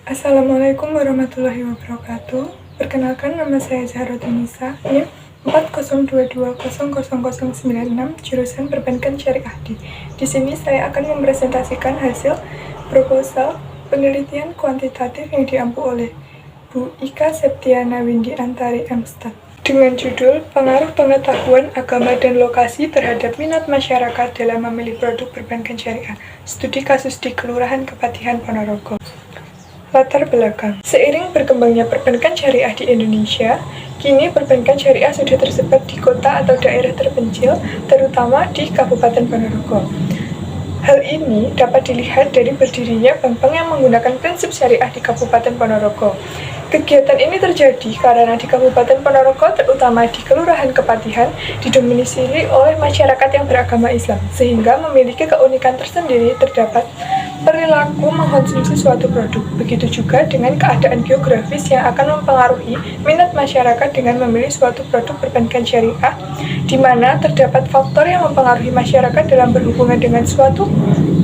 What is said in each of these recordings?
Assalamualaikum warahmatullahi wabarakatuh. Perkenalkan, nama saya Zahrotunisa, NIM 402200096, jurusan Perbankan Syariah D. Di sini saya akan mempresentasikan hasil proposal penelitian kuantitatif yang diampu oleh Bu Ika Septiana Windy Antari MStat dengan judul Pengaruh Pengetahuan Agama dan Lokasi Terhadap Minat Masyarakat dalam Memilih Produk Perbankan Syariah. Studi kasus di Kelurahan Kepatihan Ponorogo. Latar belakang. Seiring berkembangnya perbankan syariah di Indonesia, kini perbankan syariah sudah tersebar di kota atau daerah terpencil, terutama di Kabupaten Ponorogo. Hal ini dapat dilihat dari berdirinya bank-bank yang menggunakan prinsip syariah di Kabupaten Ponorogo. Kegiatan ini terjadi karena di Kabupaten Ponorogo, terutama di Kelurahan Kepatihan, didominasi oleh masyarakat yang beragama Islam, sehingga memiliki keunikan tersendiri terdapat perilaku mengkonsumsi suatu produk. Begitu juga dengan keadaan geografis yang akan mempengaruhi minat masyarakat dengan memilih suatu produk perbankan syariah, di mana terdapat faktor yang mempengaruhi masyarakat dalam berhubungan dengan suatu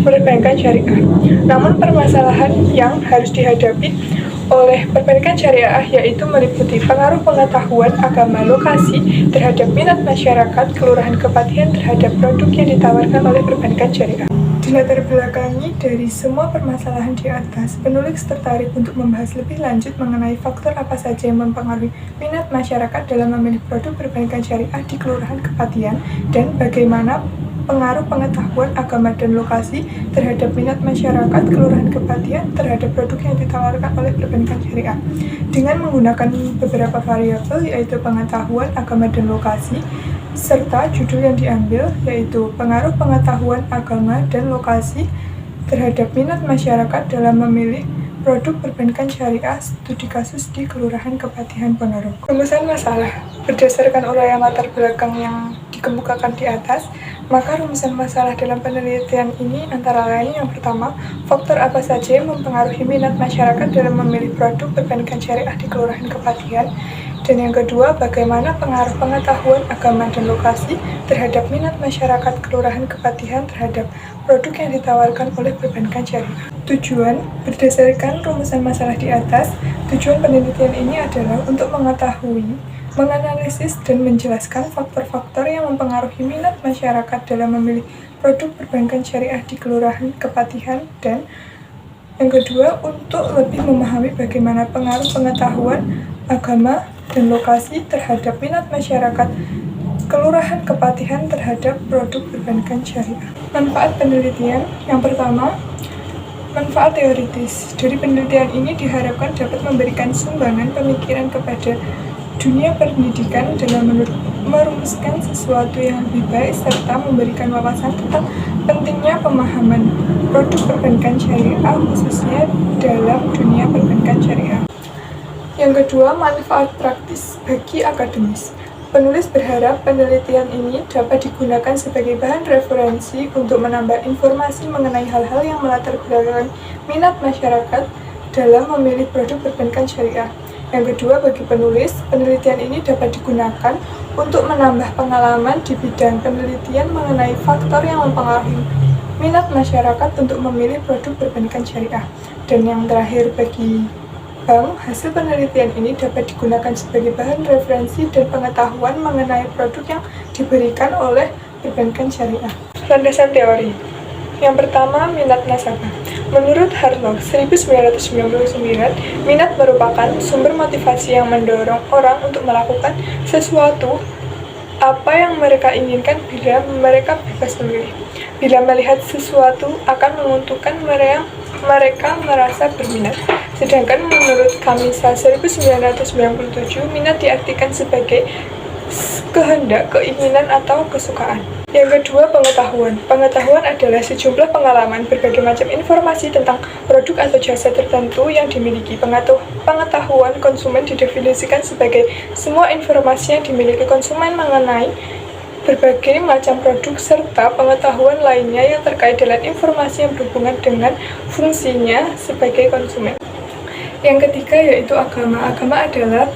perbankan syariah. Namun permasalahan yang harus dihadapi oleh perbankan syariah yaitu meliputi pengaruh pengetahuan agama lokasi terhadap minat masyarakat Kelurahan Kepatihan terhadap produk yang ditawarkan oleh perbankan syariah. Dilatar belakangi dari semua permasalahan di atas, penulis tertarik untuk membahas lebih lanjut mengenai faktor apa saja yang mempengaruhi minat masyarakat dalam memilih produk perbankan syariah di Kelurahan Kepatihan dan bagaimana pengaruh pengetahuan agama dan lokasi terhadap minat masyarakat Kelurahan Kepatihan terhadap produk yang ditawarkan oleh perbankan syariah. Dengan menggunakan beberapa variabel yaitu pengetahuan agama dan lokasi, serta judul yang diambil yaitu pengaruh pengetahuan agama dan lokasi terhadap minat masyarakat dalam memilih produk perbankan syariah, studi kasus di Kelurahan Kepatihan Ponorogo. Rumusan masalah berdasarkan uraian latar belakang yang dikemukakan di atas, maka rumusan masalah dalam penelitian ini antara lain yang pertama, faktor apa saja yang mempengaruhi minat masyarakat dalam memilih produk perbankan syariah di Kelurahan Kepatihan, dan yang kedua, bagaimana pengaruh pengetahuan agama dan lokasi terhadap minat masyarakat Kelurahan Kepatihan terhadap produk yang ditawarkan oleh perbankan syariah. Tujuan, berdasarkan rumusan masalah di atas, tujuan penelitian ini adalah untuk mengetahui, menganalisis, dan menjelaskan faktor-faktor yang mempengaruhi minat masyarakat dalam memilih produk perbankan syariah di Kelurahan Kepatihan, dan yang kedua, untuk lebih memahami bagaimana pengaruh pengetahuan agama dan lokasi terhadap minat masyarakat Kelurahan Kepatihan terhadap produk perbankan syariah. Manfaat penelitian yang pertama, manfaat teoritis. Dari penelitian ini diharapkan dapat memberikan sumbangan pemikiran kepada dunia pendidikan dalam merumuskan sesuatu yang lebih baik serta memberikan wawasan tentang pentingnya pemahaman produk perbankan syariah khususnya dalam dunia perbankan syariah. Yang kedua, manfaat praktis bagi akademis. Penulis berharap penelitian ini dapat digunakan sebagai bahan referensi untuk menambah informasi mengenai hal-hal yang melatar belakangi minat masyarakat dalam memilih produk perbankan syariah. Yang kedua, bagi penulis, penelitian ini dapat digunakan untuk menambah pengalaman di bidang penelitian mengenai faktor yang mempengaruhi minat masyarakat untuk memilih produk perbankan syariah. Dan yang terakhir, bagi bank, hasil penelitian ini dapat digunakan sebagai bahan referensi dan pengetahuan mengenai produk yang diberikan oleh perbankan syariah. Landasan teori. Yang pertama, minat nasabah. Menurut Harlock, 1999, minat merupakan sumber motivasi yang mendorong orang untuk melakukan sesuatu apa yang mereka inginkan bila mereka bebas memilih. Bila melihat sesuatu akan menguntungkan mereka merasa berminat. Sedangkan menurut Kamisa 1997, minat diartikan sebagai kehendak, keinginan, atau kesukaan. Yang kedua, pengetahuan. Pengetahuan adalah sejumlah pengalaman, berbagai macam informasi tentang produk atau jasa tertentu yang dimiliki. Pengetahuan konsumen didefinisikan sebagai semua informasi yang dimiliki konsumen mengenai berbagai macam produk serta pengetahuan lainnya yang terkait dengan informasi yang berhubungan dengan fungsinya sebagai konsumen. Yang ketiga yaitu agama. Agama adalah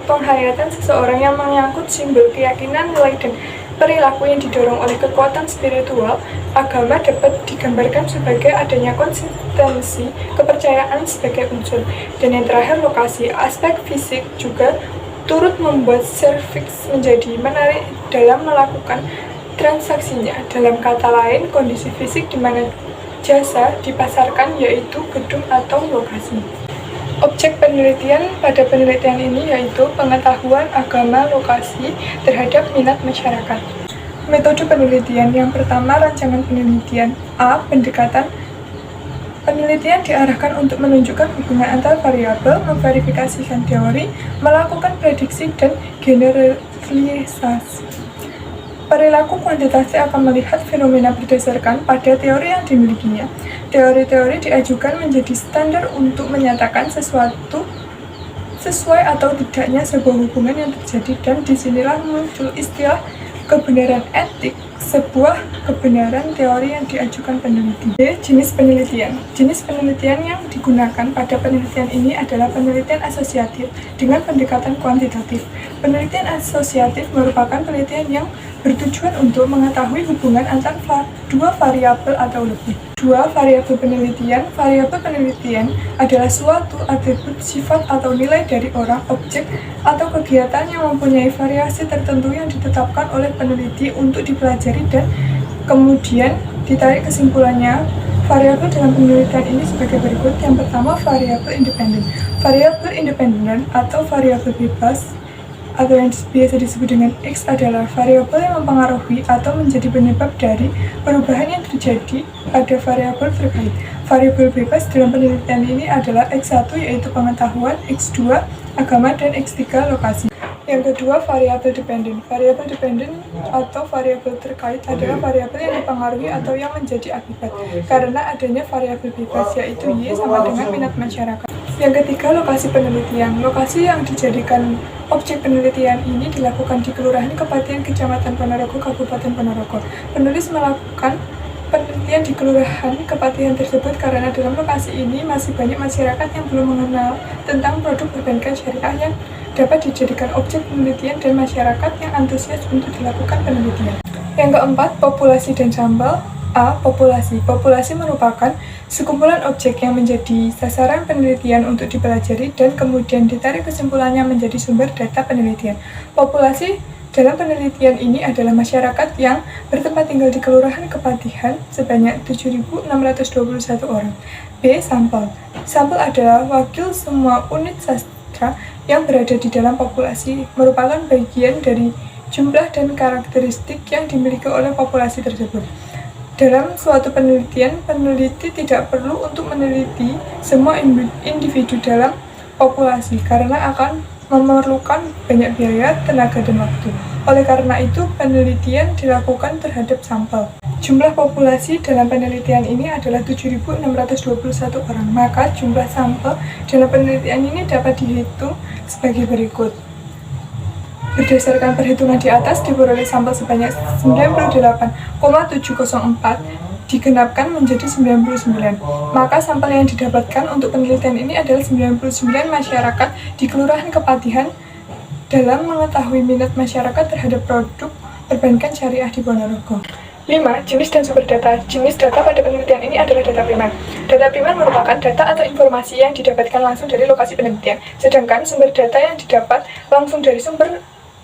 penghayatan seseorang yang menyangkut simbol keyakinan, nilai, dan perilaku yang didorong oleh kekuatan spiritual, agama dapat digambarkan sebagai adanya konsistensi kepercayaan sebagai unsur. Dan yang terakhir, lokasi. Aspek fisik juga turut membuat serviks menjadi menarik dalam melakukan transaksinya. Dalam kata lain, kondisi fisik di mana jasa dipasarkan yaitu gedung atau lokasi. Objek penelitian pada penelitian ini yaitu pengetahuan agama lokasi terhadap minat masyarakat. Metode penelitian yang pertama, rancangan penelitian. A. Pendekatan. Penelitian diarahkan untuk menunjukkan hubungan antar variabel, memverifikasikan teori, melakukan prediksi, dan generalisasi. Perilaku kuantitatif akan melihat fenomena berdasarkan pada teori yang dimilikinya. Teori-teori diajukan menjadi standar untuk menyatakan sesuatu sesuai atau tidaknya sebuah hubungan yang terjadi, dan disinilah muncul istilah kebenaran etik, sebuah kebenaran teori yang diajukan peneliti. B. Jenis penelitian. Jenis penelitian yang digunakan pada penelitian ini adalah penelitian asosiatif dengan pendekatan kuantitatif. Penelitian asosiatif merupakan penelitian yang bertujuan untuk mengetahui hubungan antar dua variabel atau lebih. Dua variabel penelitian. Variabel penelitian adalah suatu atribut, sifat, atau nilai dari orang, objek, atau kegiatan yang mempunyai variasi tertentu yang ditetapkan oleh peneliti untuk dipelajari dan kemudian ditarik kesimpulannya. Variabel dalam penelitian ini sebagai berikut. Yang pertama, variabel independen. Variabel independen atau variabel bebas atau yang biasa disebut dengan X adalah variabel yang mempengaruhi atau menjadi penyebab dari perubahan yang terjadi pada variabel terkait. Variabel bebas dalam penelitian ini adalah X1 yaitu pengetahuan, X2 agama, dan X3 lokasi. Yang kedua, variabel dependen. Variabel dependen atau variabel terkait adalah variabel yang dipengaruhi atau yang menjadi akibat karena adanya variabel bebas yaitu Y sama dengan minat masyarakat. Yang ketiga, lokasi penelitian. Lokasi yang dijadikan objek penelitian ini dilakukan di Kelurahan Kepatihan Kecamatan Ponorogo, Kabupaten Ponorogo. Penulis melakukan penelitian di Kelurahan Kepatihan tersebut karena dalam lokasi ini masih banyak masyarakat yang belum mengenal tentang produk perbankan syariah yang dapat dijadikan objek penelitian dan masyarakat yang antusias untuk dilakukan penelitian. Yang keempat, populasi dan sampel. A. Populasi. Populasi merupakan sekumpulan objek yang menjadi sasaran penelitian untuk dipelajari dan kemudian ditarik kesimpulannya menjadi sumber data penelitian. Populasi dalam penelitian ini adalah masyarakat yang bertempat tinggal di Kelurahan Kepatihan sebanyak 7.621 orang. B. Sampel. Sampel adalah wakil semua unit sastra yang berada di dalam populasi, merupakan bagian dari jumlah dan karakteristik yang dimiliki oleh populasi tersebut. Dalam suatu penelitian, peneliti tidak perlu untuk meneliti semua individu dalam populasi karena akan memerlukan banyak biaya, tenaga, dan waktu. Oleh karena itu, penelitian dilakukan terhadap sampel. Jumlah populasi dalam penelitian ini adalah 7.621 orang, maka jumlah sampel dalam penelitian ini dapat dihitung sebagai berikut. Berdasarkan perhitungan di atas, diperoleh sampel sebanyak 98,704 digenapkan menjadi 99. Maka sampel yang didapatkan untuk penelitian ini adalah 99 masyarakat di Kelurahan Kepatihan dalam mengetahui minat masyarakat terhadap produk perbankan syariah di Ponorogo. 5. Jenis dan sumber data. Jenis data pada penelitian ini adalah data primer. Data primer merupakan data atau informasi yang didapatkan langsung dari lokasi penelitian, sedangkan sumber data yang didapat langsung dari sumber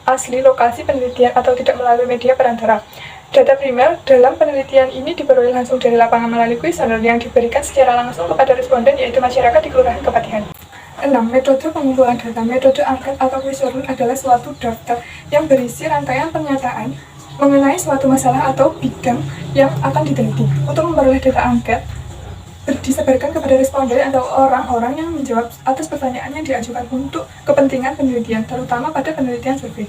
asli lokasi penelitian atau tidak melalui media perantara. Data primer dalam penelitian ini diperoleh langsung dari lapangan melalui kuesioner yang diberikan secara langsung kepada responden yaitu masyarakat di Kelurahan Kepatihan. 6. Metode pengumpulan data. Metode angket atau kuesioner adalah suatu daftar yang berisi rangkaian pernyataan mengenai suatu masalah atau bidang yang akan diteliti. Untuk memperoleh data angket, disebarkan kepada responden atau orang-orang yang menjawab atas pertanyaan yang diajukan untuk kepentingan penelitian, terutama pada penelitian survei.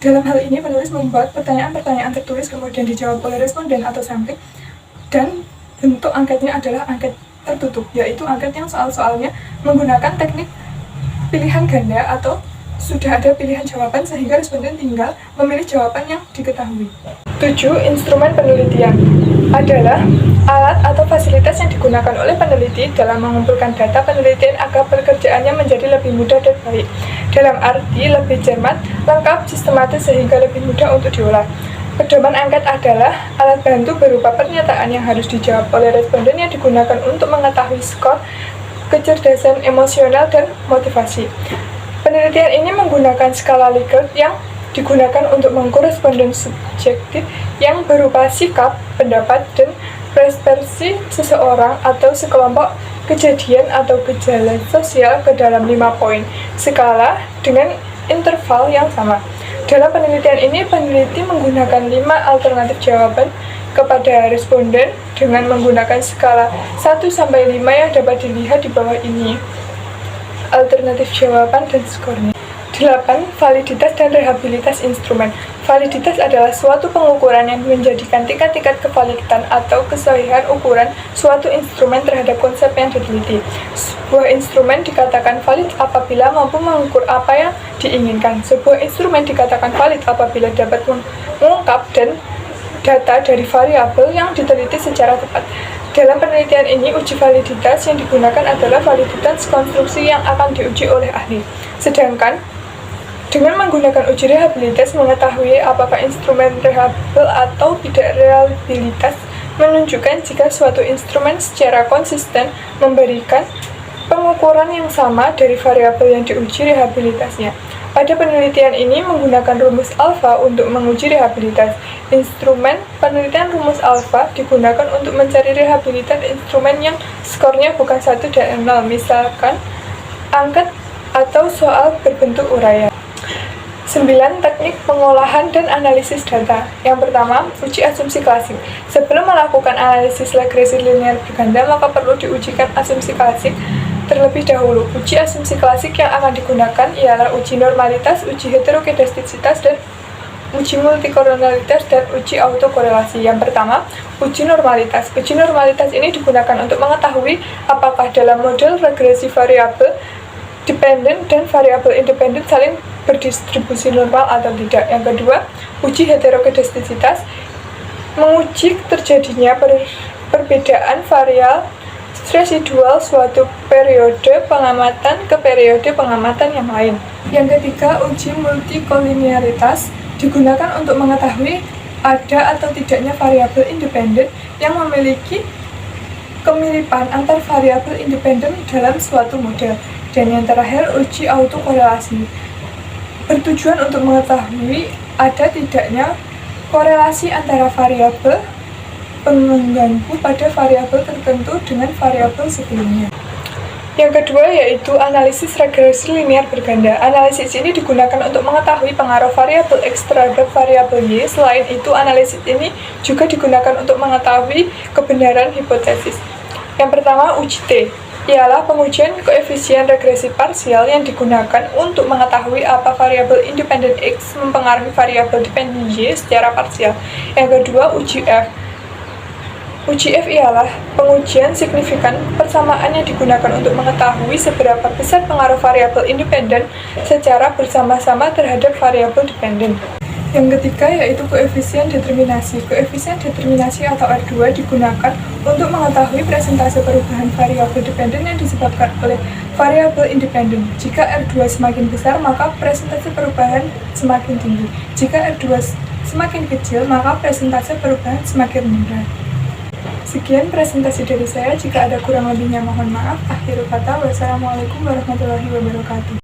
Dalam hal ini, penulis membuat pertanyaan-pertanyaan tertulis kemudian dijawab oleh responden atau sampling, dan bentuk angketnya adalah angket tertutup, yaitu angket yang soal-soalnya menggunakan teknik pilihan ganda atau sudah ada pilihan jawaban sehingga responden tinggal memilih jawaban yang diketahui. 7. Instrumen penelitian adalah alat atau fasilitas yang digunakan oleh peneliti dalam mengumpulkan data penelitian agar pekerjaannya menjadi lebih mudah dan baik. Dalam arti lebih cermat, lengkap, sistematis sehingga lebih mudah untuk diolah. Pedoman angket adalah alat bantu berupa pernyataan yang harus dijawab oleh responden yang digunakan untuk mengetahui skor, kecerdasan emosional, dan motivasi. Penelitian ini menggunakan skala Likert yang digunakan untuk mengukur responden subjektif yang berupa sikap, pendapat, dan persepsi seseorang atau sekelompok kejadian atau gejala sosial ke dalam 5 poin skala dengan interval yang sama. Dalam penelitian ini, peneliti menggunakan 5 alternatif jawaban kepada responden dengan menggunakan skala 1-5 yang dapat dilihat di bawah ini. Alternatif jawaban dan skornya. 8. Validitas dan rehabilitas instrumen. Validitas adalah suatu pengukuran yang menjadikan tingkat-tingkat kevaliditan atau kesahihan ukuran suatu instrumen terhadap konsep yang diteliti. Sebuah instrumen dikatakan valid apabila mampu mengukur apa yang diinginkan. Sebuah instrumen dikatakan valid apabila dapat mengungkap dan data dari variabel yang diteliti secara tepat. Dalam penelitian ini, uji validitas yang digunakan adalah validitas konstruksi yang akan diuji oleh ahli. Sedangkan dengan menggunakan uji rehabilitas mengetahui apakah instrumen rehabil atau tidak reliabilitas menunjukkan jika suatu instrumen secara konsisten memberikan pengukuran yang sama dari variabel yang diuji rehabilitasnya. Pada penelitian ini menggunakan rumus alfa untuk menguji rehabilitas. Instrumen penelitian rumus alfa digunakan untuk mencari rehabilitas instrumen yang skornya bukan 1 dan 0, misalkan angket atau soal berbentuk uraian. 9. Teknik pengolahan dan analisis data. Yang pertama, uji asumsi klasik. Sebelum melakukan analisis regresi linear berganda, maka perlu diujikan asumsi klasik terlebih dahulu. Uji asumsi klasik yang akan digunakan ialah uji normalitas, uji heterokedastisitas, dan uji multikorelalitas dan uji autokorelasi. Yang pertama, uji normalitas. Uji normalitas ini digunakan untuk mengetahui apakah dalam model regresi variabel dependen dan variabel independen saling berdistribusi normal atau tidak. Yang kedua, uji heterokedastisitas menguji terjadinya perbedaan variabel residual suatu periode pengamatan ke periode pengamatan yang lain. Yang ketiga, uji multikolinearitas digunakan untuk mengetahui ada atau tidaknya variabel independen yang memiliki kemiripan antar variabel independen dalam suatu model. Dan yang terakhir, uji autokorelasi bertujuan untuk mengetahui ada tidaknya korelasi antara variabel pengganggu pada variabel tertentu dengan variabel sebelumnya. Yang kedua yaitu analisis regresi linear berganda. Analisis ini digunakan untuk mengetahui pengaruh variabel X terhadap variabel Y. Selain itu, analisis ini juga digunakan untuk mengetahui kebenaran hipotesis. Yang pertama, uji T ialah pengujian koefisien regresi parsial yang digunakan untuk mengetahui apa variabel independen X mempengaruhi variabel dependen Y secara parsial. Yang kedua, uji F. Uji F ialah pengujian signifikan persamaan yang digunakan untuk mengetahui seberapa besar pengaruh variabel independen secara bersama-sama terhadap variabel dependen. Yang ketiga yaitu koefisien determinasi. Koefisien determinasi atau R2 digunakan untuk mengetahui presentase perubahan variabel dependen yang disebabkan oleh variabel independen. Jika R2 semakin besar, maka presentase perubahan semakin tinggi. Jika R2 semakin kecil, maka presentase perubahan semakin rendah. Sekian presentasi dari saya. Jika ada kurang lebihnya mohon maaf. Akhirul kata, wassalamualaikum warahmatullahi wabarakatuh.